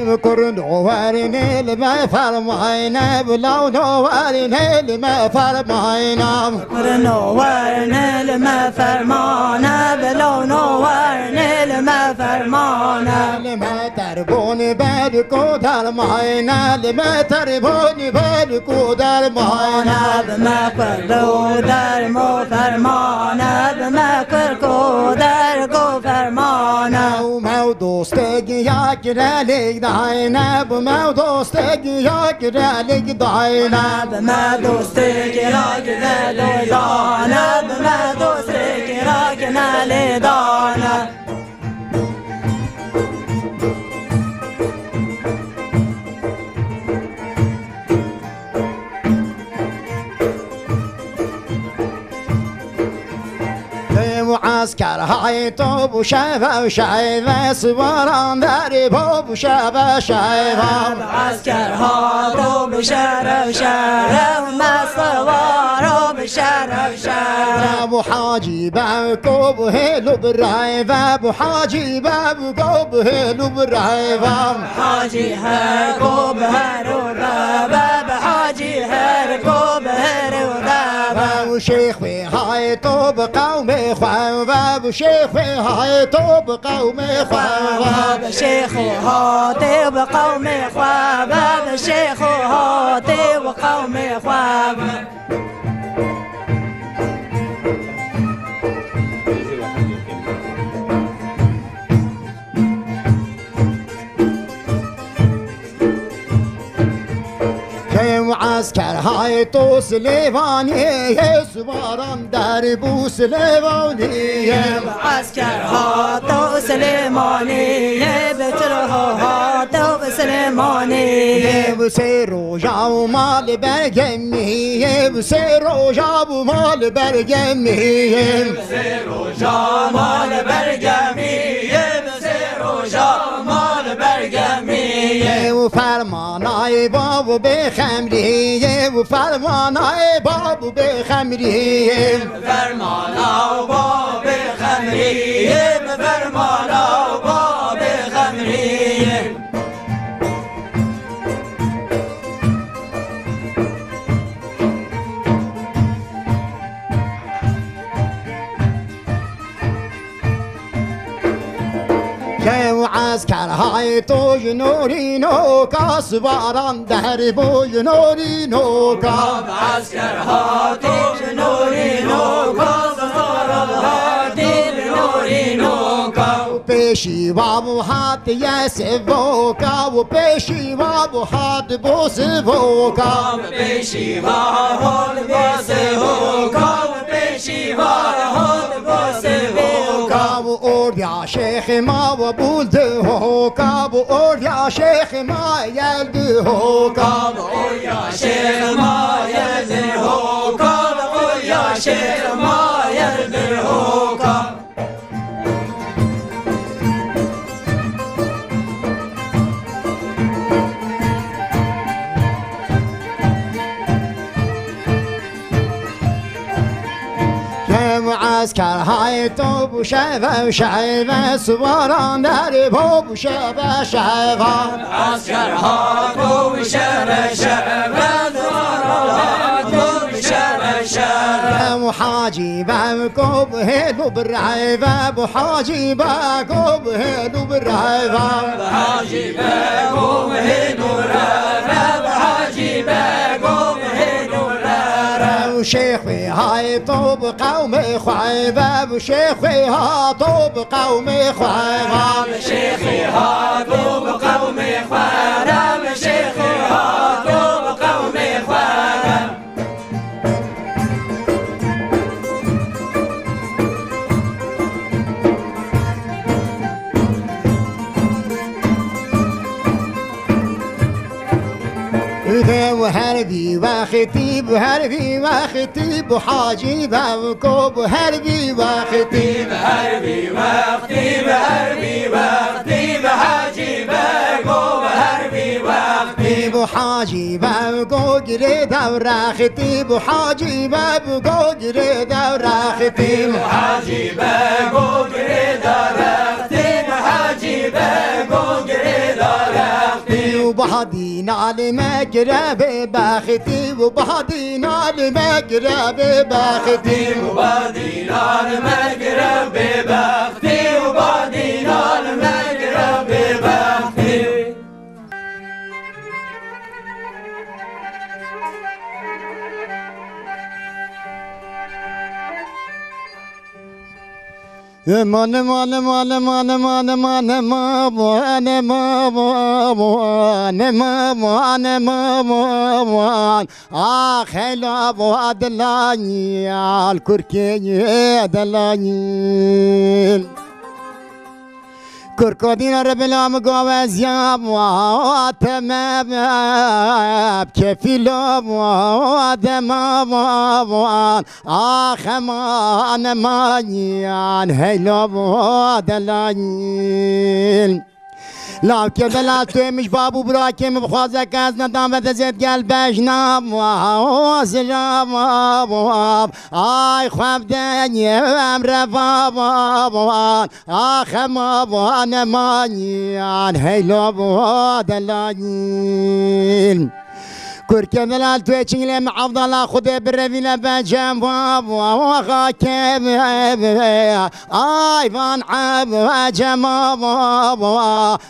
بكر نورني لما فرماينا بلو نورني لما فرماينا بكر نورني لما فرمانا بلو نورني لما فرمانا لما تربوني بالكو درماينا لما تربوني بالكو درماينا بما كركو درمو فرمانا بما كركو دركو فرمانا وما دوستك يا كرالك داينا بما دوستك يا كرالك داينا بما دوستك يا كرالك داينا بما دوستك يا كرالك داينا معسكر هاي طوب وشافة وشايفة صبران داري بوب وشافة شايفة معسكر هاي طوب وشافة وشايفة وما صواروا بشارة وشارة ابو حاجي بابكوب هيلو بالرايفة ابو حاجي بابكوب هيلو بالرايفة حاجي هركوب هرو بابا حاجي هركوب هرو بابا وشيخ في هاي طوب قومي خواب وشيخ في هاي طوب قومي خواب شيخ هاتي وقومي خواب شيخ هاتي وقومي خواب معسكر هاي تو سليفاني سواران دربو سليفاني معسكر هاتو سليماني بتره هاتو سليماني بسيرو جاو مال برجمي بسيرو جاو مال برجمي بسيرو جاو مال برجمي بسيرو جاو مال برجمي وفرماناي بابو بخمري وفرماناي بابو بخمري فرمانا باب خمري فرمانا باب خمري معسكر هاي تو جنوري نوكا صباران دربو جنوري نوكا معسكر هاتي جنوري نوكا صباران هاتي جنوري نوكا وبيشي بابو هات يسفوكا وبيشي بابو هات بوسفوكا وبيشي بابو بوسفوكا وبيشي بابو بوسفوكا وقول يا شيخ ما وبولدهوكا وقول يا شيخ ما يلدهوكا وقول يا شيخ ما يلدهوكا وقول يا شيخ ما يلدهوكا معسكر هاي طوب وشافة وشايفة صبران دربو وشافة شايفة معسكر هاتو وشافة شافة هاتو وشافة شافة وحاجي بابكوب هيلو بالرايفة وحاجي بابكوب هيلو بالرايفة حاجي باكم هيدو رافا حاجي باكم هيدو رافا وشيخي هاي طوب قومي خايبة وشيخي ها طوب قومي خايبة شيخي هاتو بقومي خوارم شيخي هاتو بقومي خوارم وهربي وختيب وهربي وختيب وحاجي بابكوب وهربي وختيب هربي وقتي بهربي وقتي بحاجي باكو بهربي وقتي وحاجي بابكو قريد وراختيب وحاجي بابكو قريد وراختيب حاجي باكو قريد وراختي بحاجي باكو قريد وراختي وبهدينا المقرب بختي وبهدينا المقرب بختي وبهدينا المقرب بختي وبهدينا المقرب بختي مان مان مان مان مان مان مان مان مان خلا بود لاني الكركي دلاني كركودين رب الامقوز يا تمام كفيلو دمام خمان مانيان هيلو دلانين لا كذا لا مش بابو براكم بخوازك از ندام بتزيد قلبش نام وسلام اي خواب دنيا امر بابا اخما وانا مانيان هيلو دلانين كركن الال تويتشين لم عبد خذ بالرذيلة بجنب وغاكب اي فان عب جماب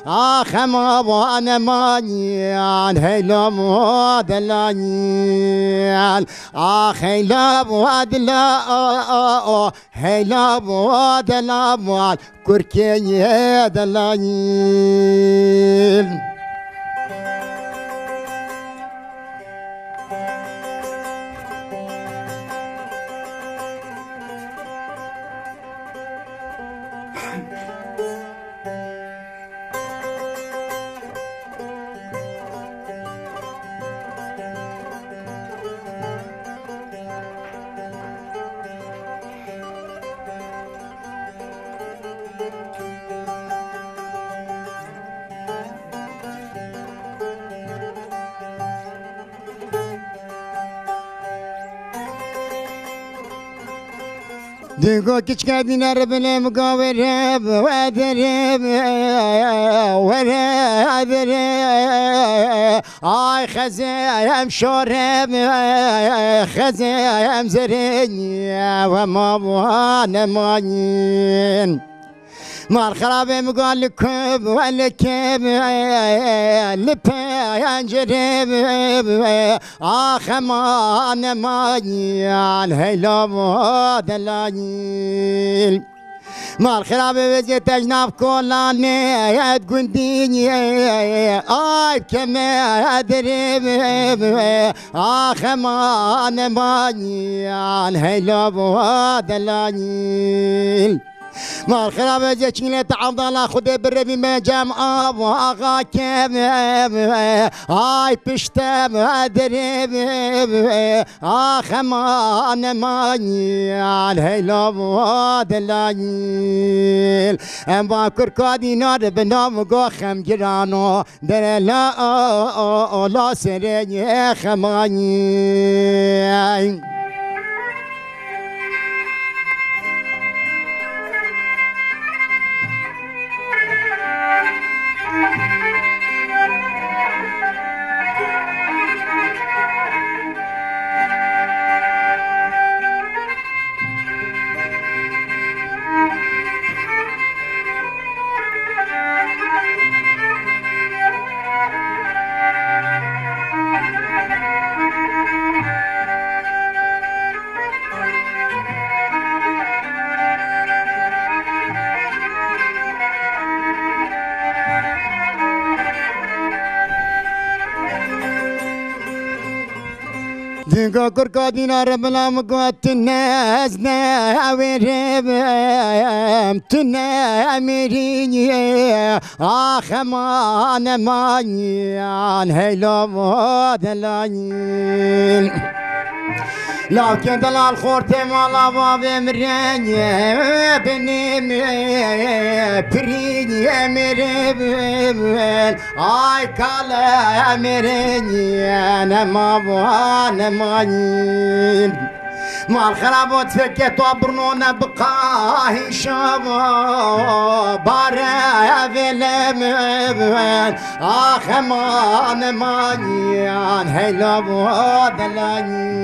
اخم وانا مانيان هيلو دلانيال اخيلو دلا هيلو دلا كركن دلانيل دقو كشكادين ربنا مقاورب وادرب ورادرب اي خزايم شورب خزايم زرني وما وانا مانين مال خرابي مقال لكب والكب لبي انجرب اخمان مانيان هيلو دلانيل مال خرابي بزيت اجناب كولاني تقنديني اي كما ادرب اخمان مانيان هيلو دلانيل ما الخراب جاكين تعبد الله خذ بالربي ما جام ابو اغا كم هاي بشتم ادرب اخمان مانيال هيلو دلانيل ام باكر كادي نار بنام غخم جرانو در لا لا سرني خماني دقو كركادين ربنا مقوات الناس ناويرب تنامريني اخمان مانيان هيلو دلانين لكن دلال خورتي مالا بابي مريني بني بريني مريبل اي كالا مريني انا ما بوانا مانين مال خرابات فكت وبرنون بقاه شبا بارا فيلم آخمان مانيان هيلا بودلانين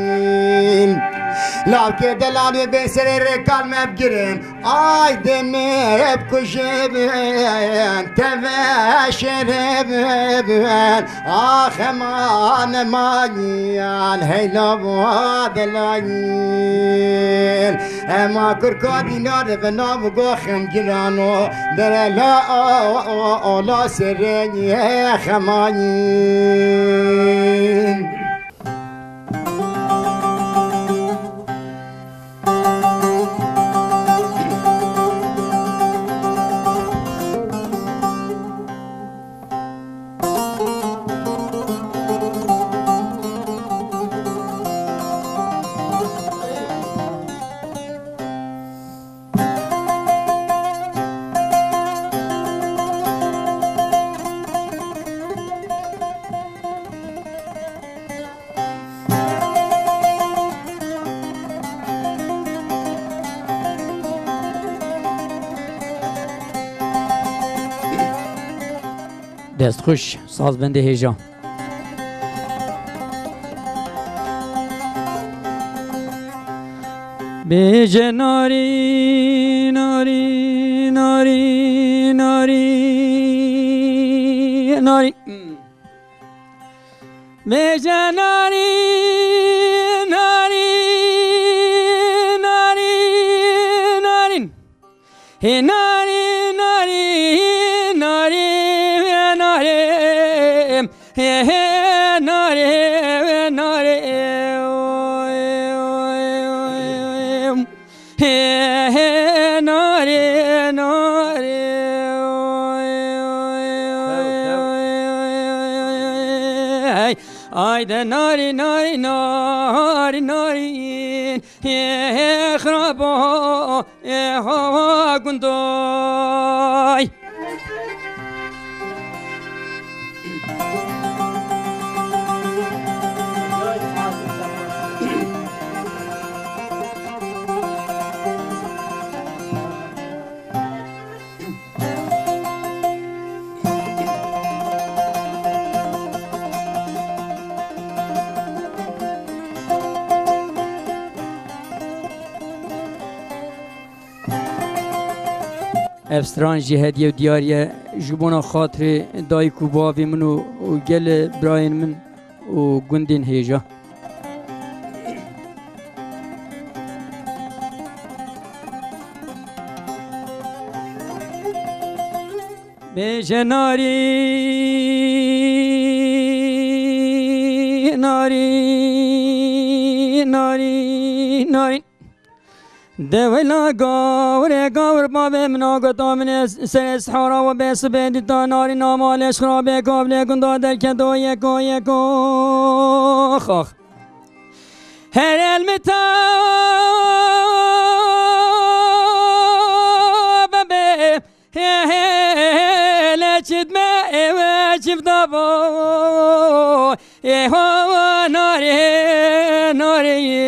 لا كدلال بسر ركال مبجرين آي دمي بكشبين تفاشر بين آخمان مانيان هيلا بودلانين اما كركادي نار بنام قوخم جرانو در لا سريني خمانين دست خوش ساز بنده هیجان بیجه ناری ناری ناری ناری ناری بیجه ناری ناری ناری ناری هی ناری ناری ناری hey hey nare nare hey hey nare nare ay de nare nare nare nare hey khrabo hey hawa gundoy افستران جی هدیه و دیاریه جبونا خاطر دایک و باوی من و گل براین من و گندین هیجا بیشه ناری ناری ناری ناری دولا گاور بابه منا گتا من سر سحارا و بیس بیدی تا ناری نامالش خرابه کابله گندا در کدو یکو یکو خاخ هر المتا بابه لچید ما واجب دابو هوا ناری ناری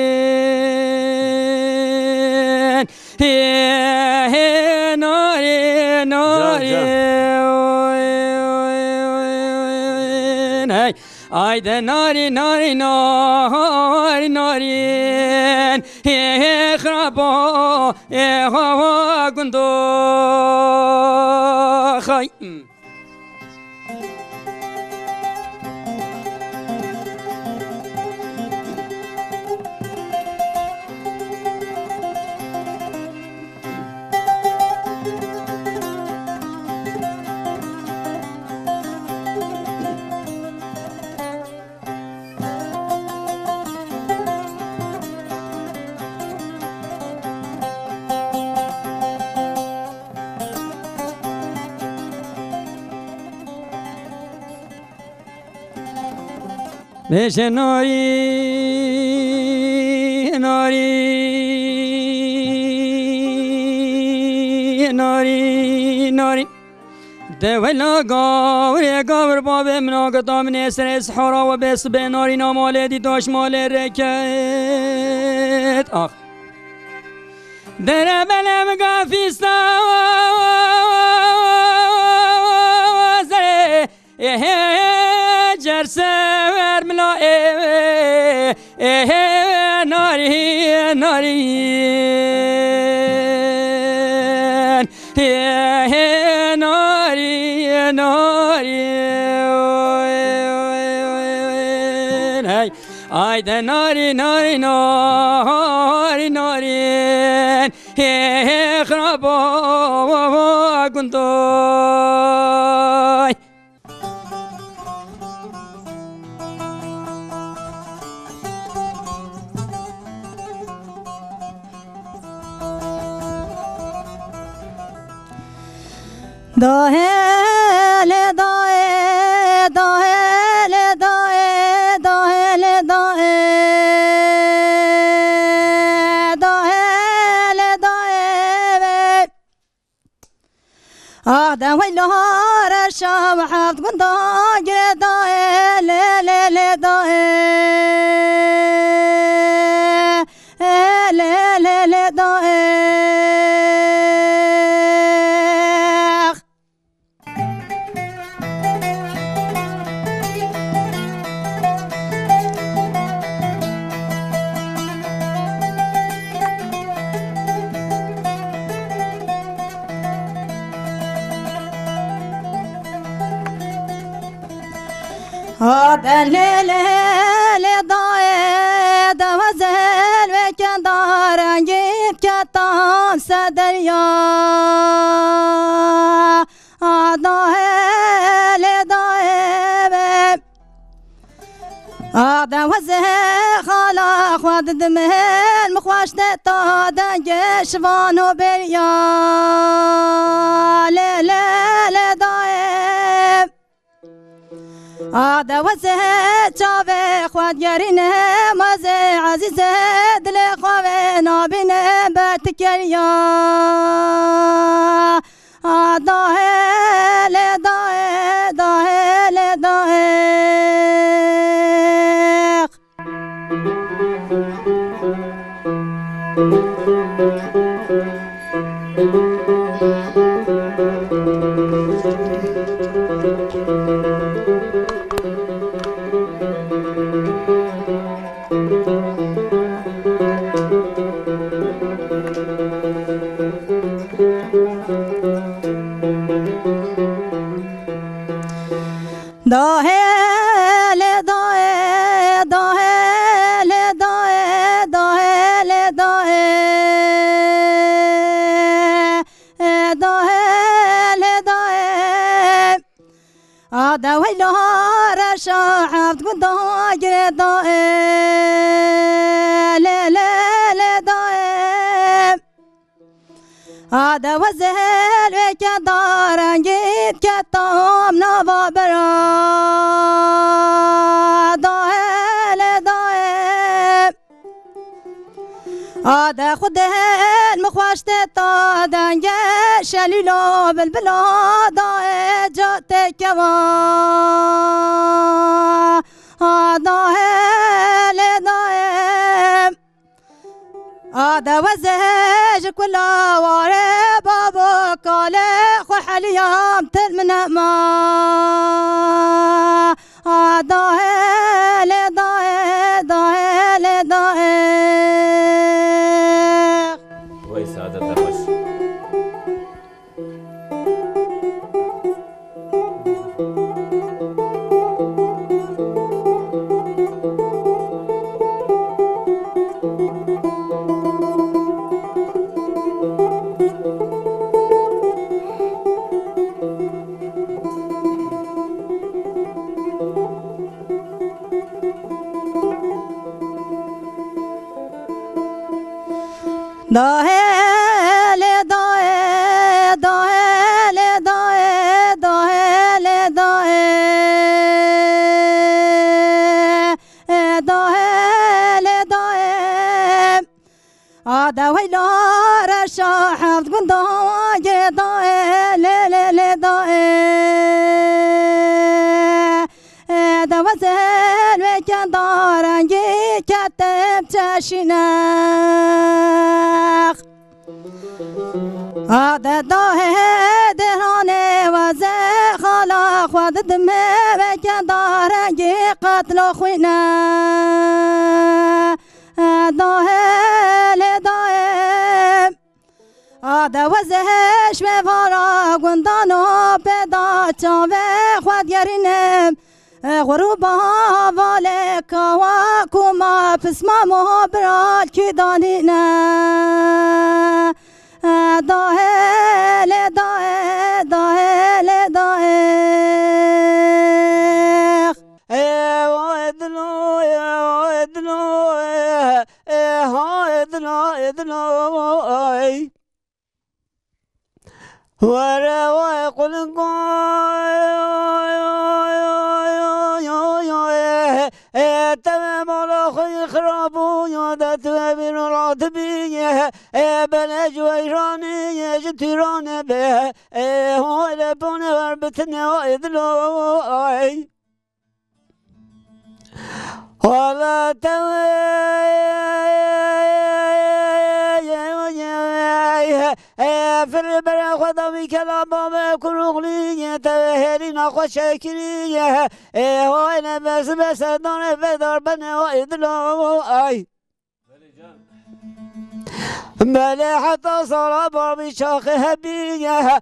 ay de nari nari nari nari he khrabo he hawa gundo khay بیشه ناری ناری ناری ناری دولا گاور بابه منا گتا من سر سحارا و بس به ناری ناماله دی داش مال رکت بيت آخر در بلم قافيستا وزري جرسور ملا ناري ناري ناري ناري Ayda nari nari nari nari خرابا گندای داهل داهل داهل داهل داهل داهل داهل آدم ويلهار الشام حفظ قنداج داهل داهل داهل داهل هذا الليل ضايد وزل وكدار جيت كتان سدريا ضايل ضايب هذا وزل خلا خواد دمهل مخواش تادا جشوانو بريا ليل ضايب هذا وزه جاوه خواد يارينه مزه عزيزه دل خواه نابينه بتكريا داهل داهل داهل داهل داهل داهل داهل داهل داهل داهل داهل هذا ويلهار شاحفت قداجر داهل داهل هذا وزهل وكدار جيت كتام نوا برا داهل داهل هذا خده المخواش تتادن شليلو بالبلا داهل جات كوا داهل داهل هذا وزهج كلا واري بابو كالي خوح اليوم تلمنا ما داهل داهل داهل داهل وي سعادة خوش داهل داهل داهل داهل داهل داهل داهل هذا ويلار الشاحفت قنداج داهل داهل هذا وزل وكدار جيت تبتشناخ هذا داه درانه وزه خلا خود دمه وكدارنگی قتل خوینا داه لداه هذا وزهش بفارا گندانو پیدا چاوه خود گرینم غروبا والکا و کما پسما محبرال کی دانینا داهل داه داهل داه ادلو ادلو ادلو ادلو ورا ويقول تمام الأخي خرابو يودت بين العتبية بلج ويراني جتيران به هو لبون وربتنا وإذلو ولا في البر خدامي كلام ما كرغلي تهري نخوش شكري هو أنا بس دون بدر بنا وإدلو أي بله حتى صار بابي شاخ هبيه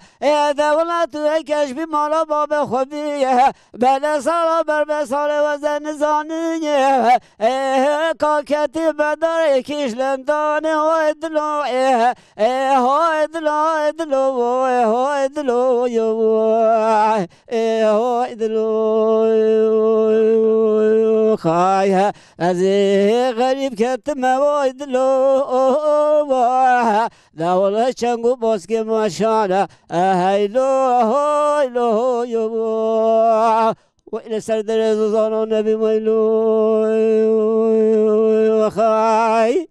دولت هكش بمالا باب خبيه بله صار برب صار وزن زانيه كاكتي بدر كيش لندانه هو ادلو هو ادلو ادلو هو ادلو هو ادلو خايها ازي غريب كتم هو ادلو دولة شنگو باسكي ماشانا هيلو هيلو يبو وإلى سردر زوزان النبي ميلو وخاي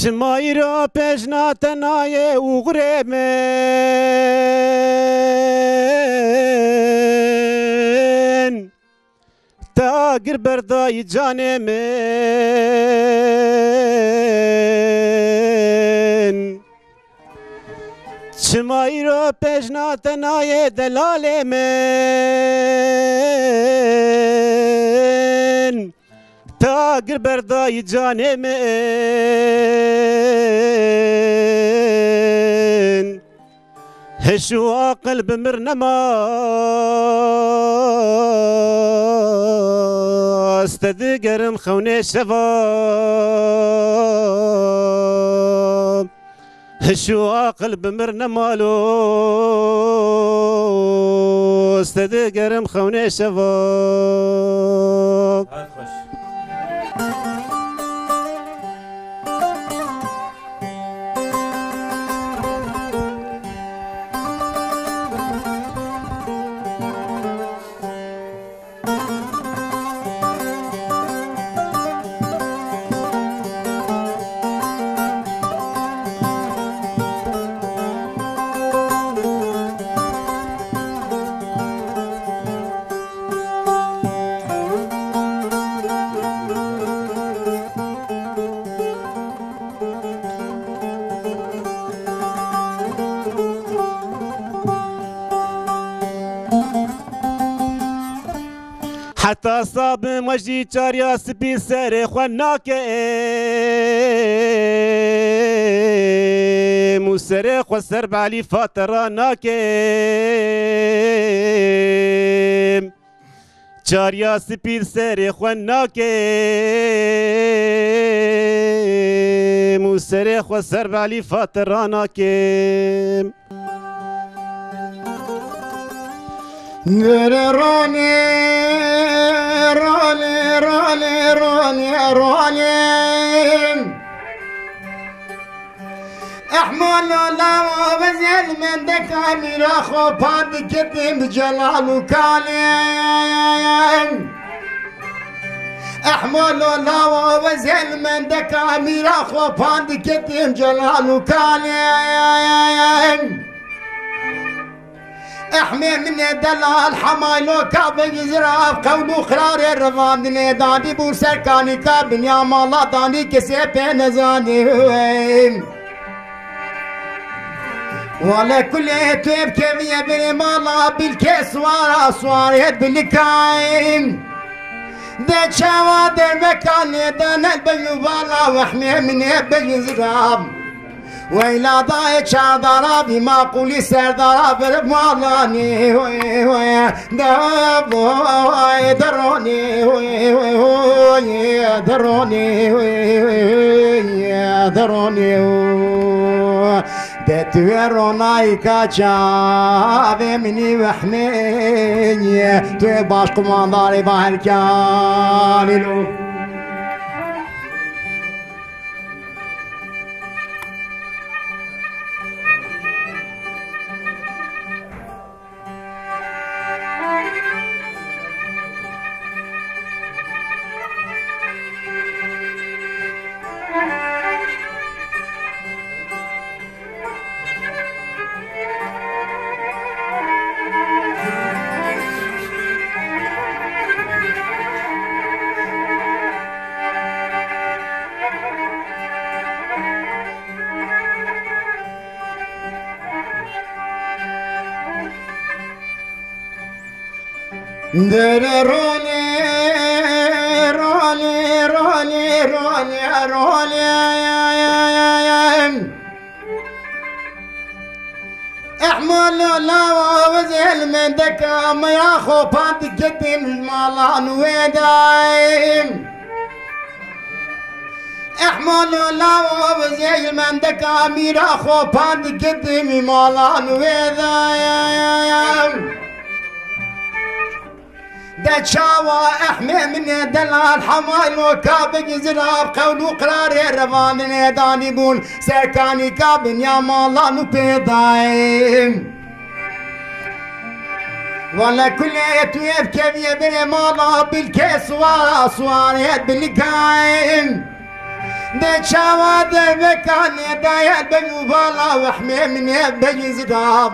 چمایرا پیشنات نای اوغره من تاگر بردای جان من چمایرا پیشنات نای دلال من تاگر بردای جان من هشوا قلب مرنما استدقرم خوني شفا هشوا قلب مرنمالو استدقرم خوني شفا حتى صاب مجدي جاريا سبي سري خناك مسري خسر بعلي فاتراناك جاريا سبي سري خناك مسري خسر بعلي فاتراناك راني راني راني راني راني احمل لو بزل من دك امير اخو باد كتم جلال وكالين احمل الله وزين من دك امير اخو باند كتم جلال وكالين احمي من دلال حمايلو كاب يزراب قولو خرار الرضام دني داني بو سركاني كابن يا مالا داني كسي بنزاني ولا كل توب كيف يبني مالا بالكيس ورا صواريت بالكاين ده شوا ده مكان ده نلبي بالا واحمي من يبي زراب ويلا ضايع شادرابي ما قولي سردراب رمالاني وي دابوي دروني وي دروني وي دروني دتويروناي كاچا مني وحميني تو باش قمانداري باهر كاملو رولي رولي رولي رولي رولي احمل لا وزل من دك ما ياخو بانت قدم المالان ويدايم احمل لا وزل من دك امير اخو بانت قدم المالان ويدايم ده شاوى احمي من دلال حمايل وكابن يزراب قولو قرار الرفان نيداني بون سركاني كابن يا مالا نبيضايم ولا كل يتويف كيف يبني مالا بالكيس وصواريت بالكايم ده شاوى ده مكان يدايت بيوبالا واحمي من يبني زراب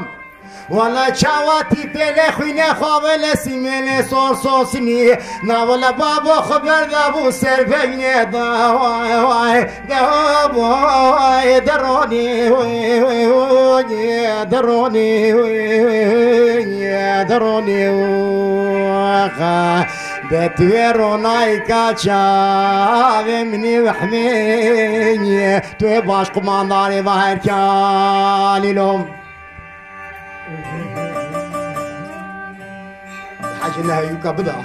ولا شواتي بيلي خويني خوالي سيميلي صور صوصني نا ولا بابا خبر دابو سربيني داواي واي دابواي دروني وي دروني وي دروني وخا بتويروناي كاتشا مني وحميني توي باش قمانداري باهر كالي لهم حاجة انها يوكا بضعة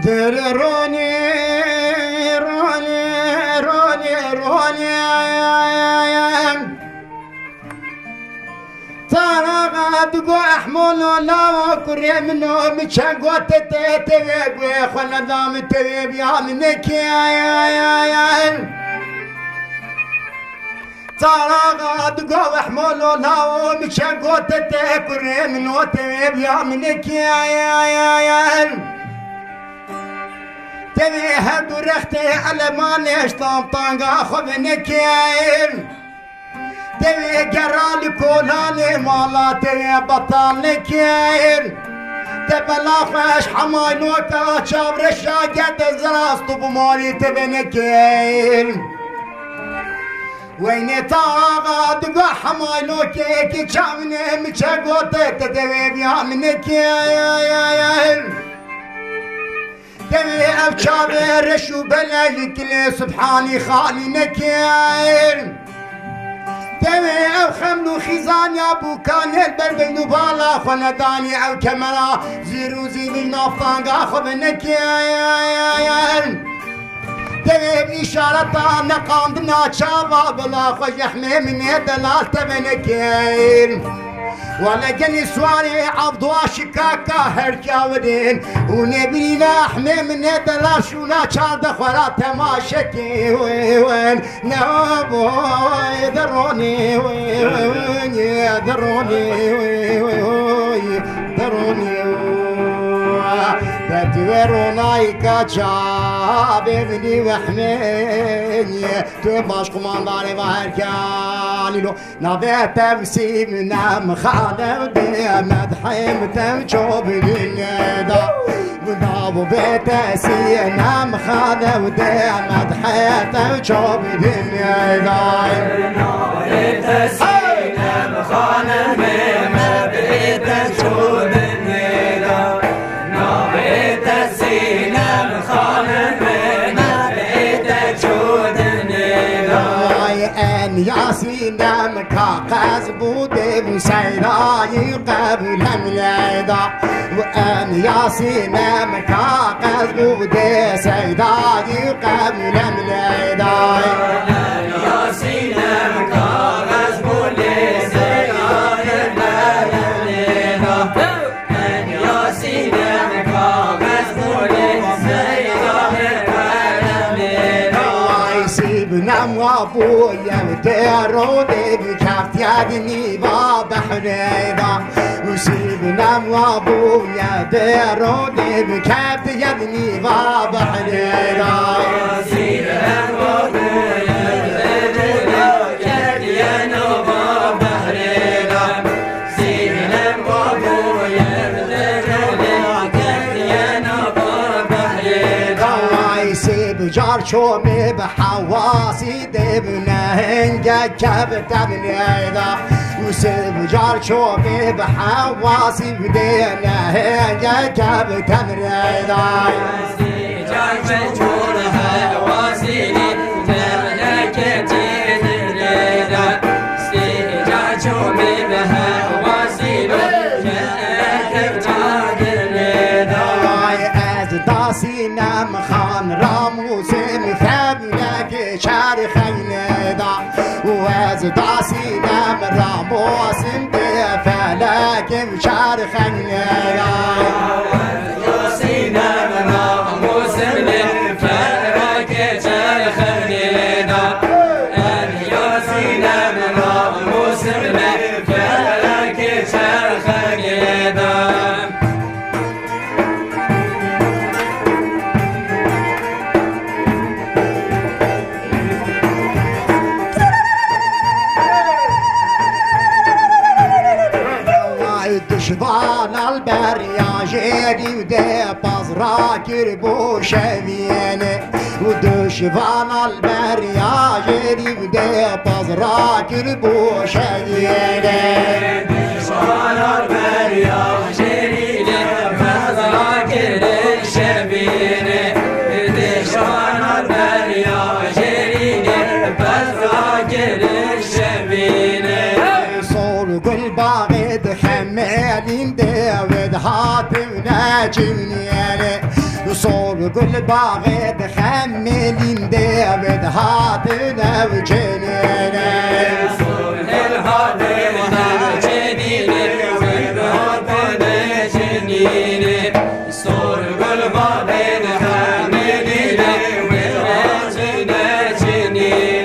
روني روني روني روني ترى غادقو احمل لا وكري منو مشاقو تتتبي خلا دام تبي يا منك يا ترى غادقو احمل لا ومشاقو تتكري منو تبي يا منك يا تبي هدو رختي على ما نشطم طنقا خبنكين تبي قرالي كولاني مالا تبي بطالنكين تبي لاخش حمايلوكا شابر الشاقة زراستو بمالي تبي نكين ويني طاغا دقا حمايلوكي كي شامني مشاقوتك تبي بيا منكين تبي وشابر شو بلاي كل سبحاني خالي نكير دمي او خملو خيزان يا ابو كان البر بينو بالا خنداني او كمرا زيرو زيني نافطان اخذ نكير دمي بإشارة نقامدنا شابا بلا خوش يحمي من دلال تبنكير ولا جني سواري عبدو شكاكا هركاودين ونبرينا احمي من دلال شونا شارد خورا تماشكي وين نابو دروني وين دروني دروني تدويرونا كاتشاب مني وحميني تباش قمانداري وهركاني لو نبيت بسيم نام خالد مدحيم تمشوب للندا ونابو بيت سينام خالد مدحيم تمشوب للندا بيت سينام خالد مدحيم تمشوب للندا بيت السينام خانم بيت جود ان يا سينام كاقز بودي بسيراي قبل ملادا وان يا سينام كاقز بودي سيراي قبل ملادا يا سينام كاقز بودي سيراي قبل ملادا يا سينام نام وابويا وديرودي بكافت يدني بحريضة وسيب نام وابويا ديرودي بكافت يدني بحريضة وسيب نام وابويا بكافت يدني بحريضة سيب نام وابويا بكافت يدني بحريضة يسيب جار شومي بحواسي دبنا هنجا كبت بنيدا وسيب جار شومي بحواسي بدينا هنجا كبت بنيدا جار شومي بحواسي دبنا كتير بنيدا جار شومي بحواسي سينام خان راموسم فبلك شار خيندا واز داسينام راموسم فلك شار خيندا سينام راموسم فلك شار خيندا يا سينام راموسم فلك شار خيندا شبان البريا جيري ودي بازراك ربو شبيني ودشبان البريا جيري ودي بازراك ربو شبيني دشبان البريا جيري بازراك ربو شبيني دشبان البريا جيري بازراك ربو شبيني صول قل باغد خمالين داود هاتم ناجمني صول قل باغد خمالين داود هاتم ناجمني صول الهاتم ناجمني وهاتم ناجمني صول قل باغد خمالين وهاتم ناجمني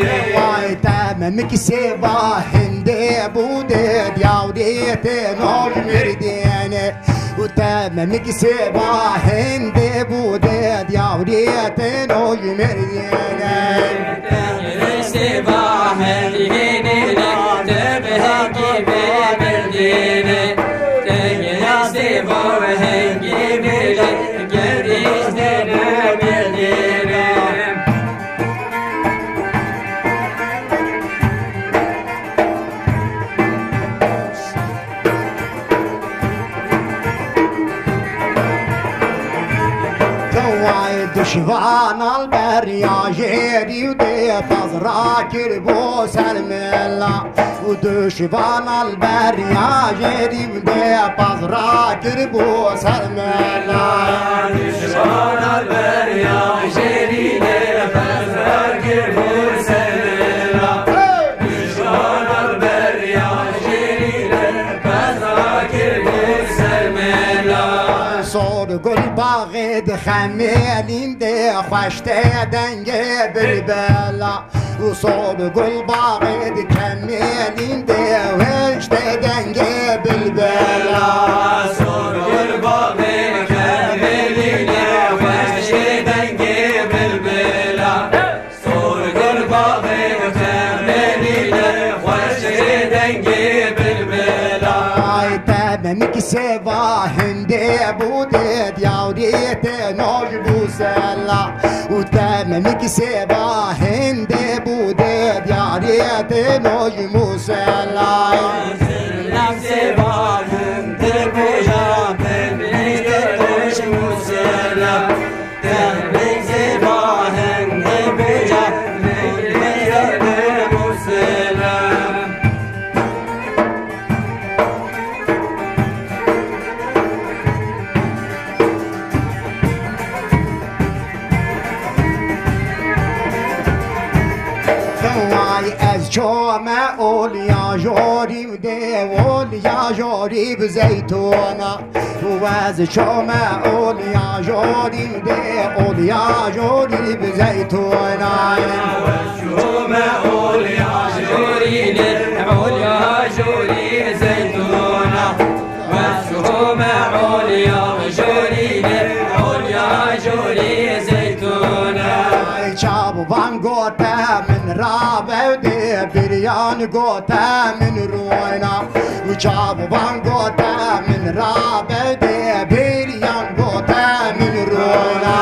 مكسبة هندي بودد ياوديت نوم مرديني وتم مكسبة هندي بودد ياوديت نوم مرديني مكسبة هندي تبهكي بمرديني مكسبة هندي قريش بمرديني دشوان البريا جيري ودي فزراكر بو سلم الله ودشوان البريا جيري ودي فزراكر بو سلم الله دشوان البريا جيري ودي فزراكر بو سلم الله دشوان البريا جيري ودي فزراكر بو سلم الله صور گل باغد خمیلین ده خوشته دنگ بلبلا و صور گل باغد خمیلین ده خوشته دنگ بلبلا صور گل باغد خمیلین ده خوشته دنگ بلبلا صور گل باغد خمیلین ده خوشته دنگ بلبلا تمامك سوا هندي بودت ياوريت نوج بوسلا وتمامك سوا هندي بودت ياوريت نوج موسلا سوا هندي بودت نوج موسلا تمامك سوا هندي بودت نوج موسلا از جامع اولیا جاری بده اولیا جاری بزیتونا و از جامع اولیا جاری بده اولیا جاری بزیتونا جامع اولیا جاری بده اولیا جاری بزیتونا و جامع اولیا جاری بده اولیا جاری بزیتونا چابوان گوتا من رابع ده بریان گوتا من روینا و چابوان گوتا من رابع ده بریان گوتا من روینا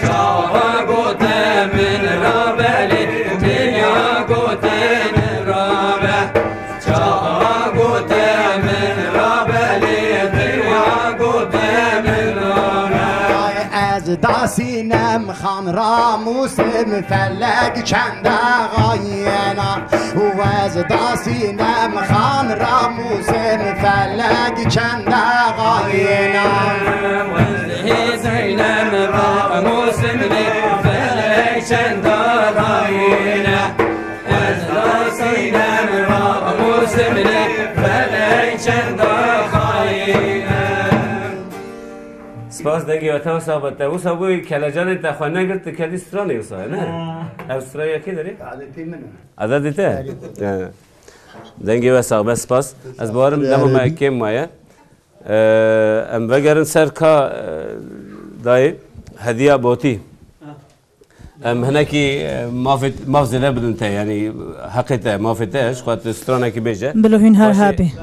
چابوان گوتا من رابع بریان گوتا من رابع چابوان گوتا من رابع بریان گوتا من رابع از داسینم خان راموس مفلق چند غاینا و از داسینم خان راموس مفلق چند غاینا وزه زینم راموس مفلق چند غاینا از داسینم راموس مفلق چند غاینا سپاس دنگی و تا صاحبت او صاحبوی کلجان تخوانه گرد کلی سترانه او صاحب نه؟ استرالیا یکی داری؟ عادتی منو عددی ته؟ دنگی و صاحبت سپاس از بارم نمو مکیم مایه ام بگرن سر که دای هدیه بوتی ام هناکی ماف زده بدون ته یعنی حقیقته ماف تهش خواهد سترانه کی بیجه بلوهین هر هابی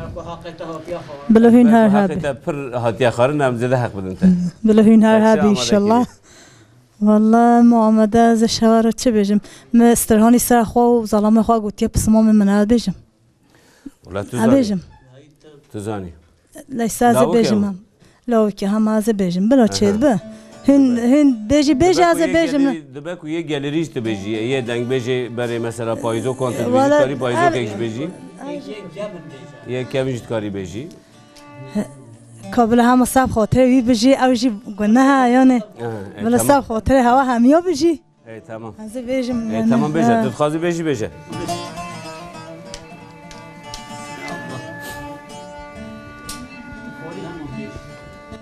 بلوهین هر هابی حقیقته پر هاتیه خارن ام زده حق بدون ته بلوهین هر هابی انشالله والله محمد از شوار چه بیجم من استرهانی سر خواه و ظلام خواه گوتیه پسمام من بیجم بیجم تو زانی لیسا از بیجم لو که هم از بیجم بلا چید به هن بیجی از بیجم دبکو یه گالریش تو بیجی یه دنگ بیجی برای مثلا پایزو کانتریبیوت کاری پایزو کیش بیجی یه کمیش کاری بیجی قبل هم صاحب خاطر وی بیجی اوجی گناه یعنی بلا صاحب خاطر هوا همیا بیجی تمام از بیجم تمام بیجه تو خواهی بیجی بیجه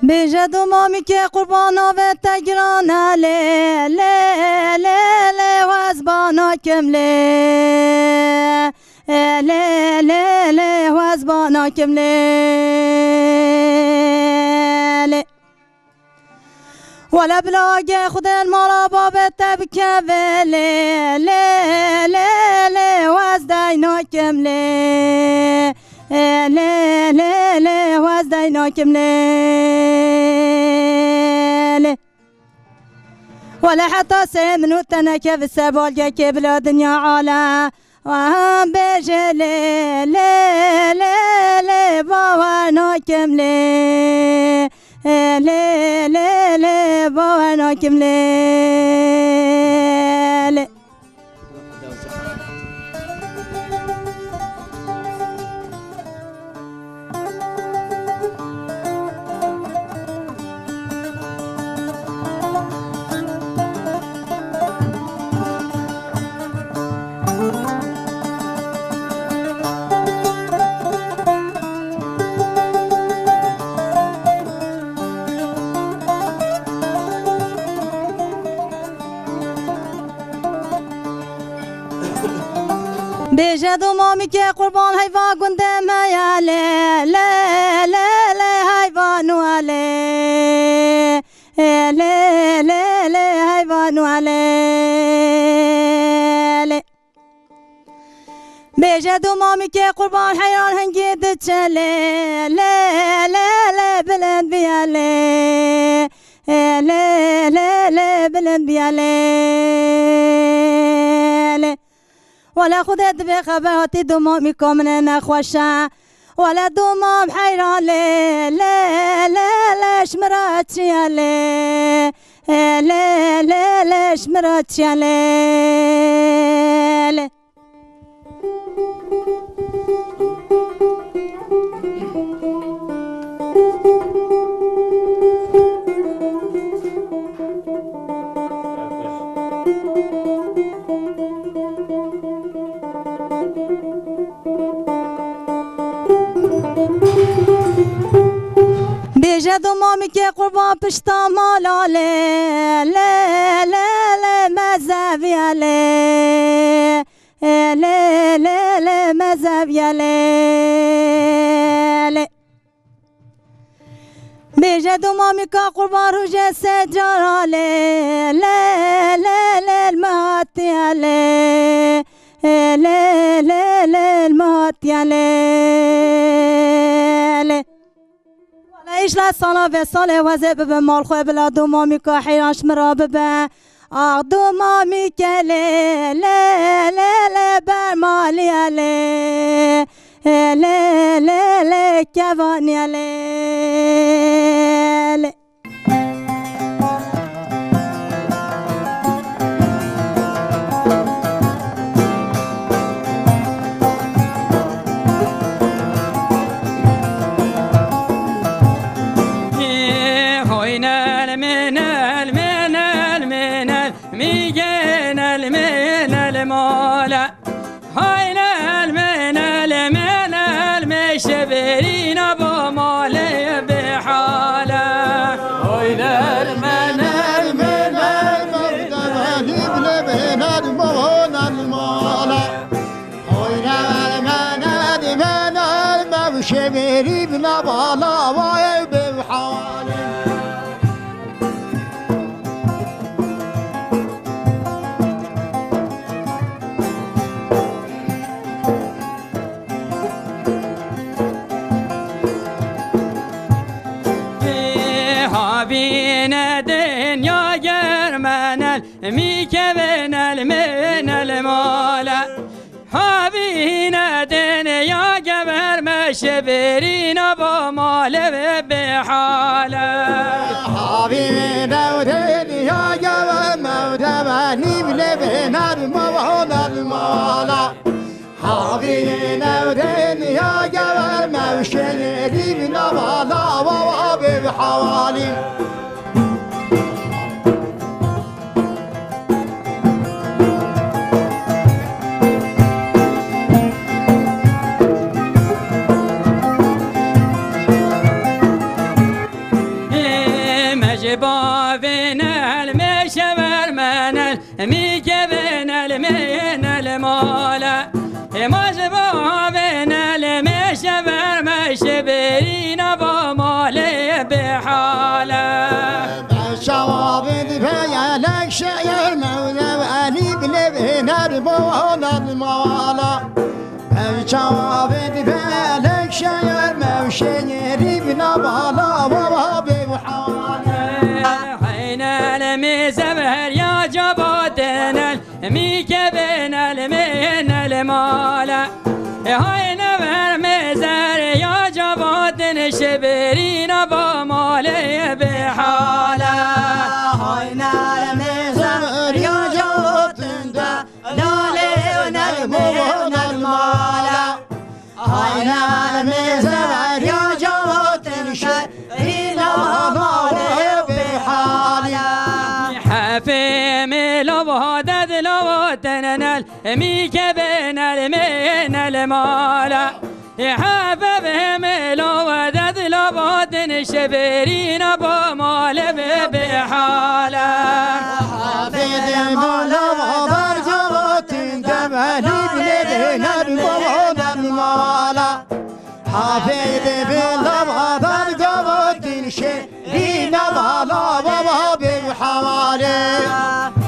بیجه دو مامی که قربان آوه تگرانه لی لی لی لی وزبانا کم لی لی لی لی وزبانا کم لی لی ولا بلاگه خودن مالا بابت تبکه لی لی لی لی وزدینا کم لی لی لی لی وزدینا کم لی ولا حتى سمنو تنكه في السبال كي بلا دنيا عالم وهم بيجي لي لي لي لي بابا ناكم لي لي لي لي باورنا كملي بجد مامي كي قربان هيفا قندم يا لا لا لا لا هيفا نوالي لا لا لا هيفا نوالي بجد مامي كي قربان حيران هنجيد تشالي لا لا لا بلند بيالي لا لا لا بلند بيالي ولا خذت بخباتي دمومكم من أخوشا ولا دموم حيران لي لا لا لا شمرات يا لي لا لا لا شمرات يا لي بجد مامي كي قربان بشتا مالا لي لا لا لا ما زافيا لي لا لا لا ما زافيا لي بجد مامي كي قربان رجع سجارة لي لا لا لا المهاتيا لي لا لا لا المهاتيا لي ايش لا صلاة في صلاة وزب بمال خوي بلا دومامي كحيراش مراب با دومامي كلي لا لا لا برمالي علي لا لا لا كفاني علي شبرين ابو مالي بحاله وينا المنال منال مغدباني بلبين المغون المالا وينا المنال منال مبشبري بلبالا واي بحالي بين دنيا جرمنا ميكبن المن المالا هابين دنيا جبر مشبرين ابو مال بحاله هابين دنيا جبر مودباني بلبين المغون المالا هابين دنيا جبر مشبري بلبالا وابي بحوالي مجبابين المشبر من الميكبين المين المالا مجبابين المشبر مشبرين ابو مالي بحاله شوابد فيالك شير مولى وألي بلبين المغون المالا شوابد فيالك شير موشيري بنبالا وابي بحاله حين المزبر يا جبادنا الميكبين المين المالا هاي نبر مزر يا جبادنا شبرين ابو مالي بحاله ميك بين المين المالا حببهم لو ودد لبادن شبرين بمال بحالا حافظ مالا وبرجوت دمالي بلدنا بمولا بمالا حافظ بالله وبرجوت شبرين بمالا بحالا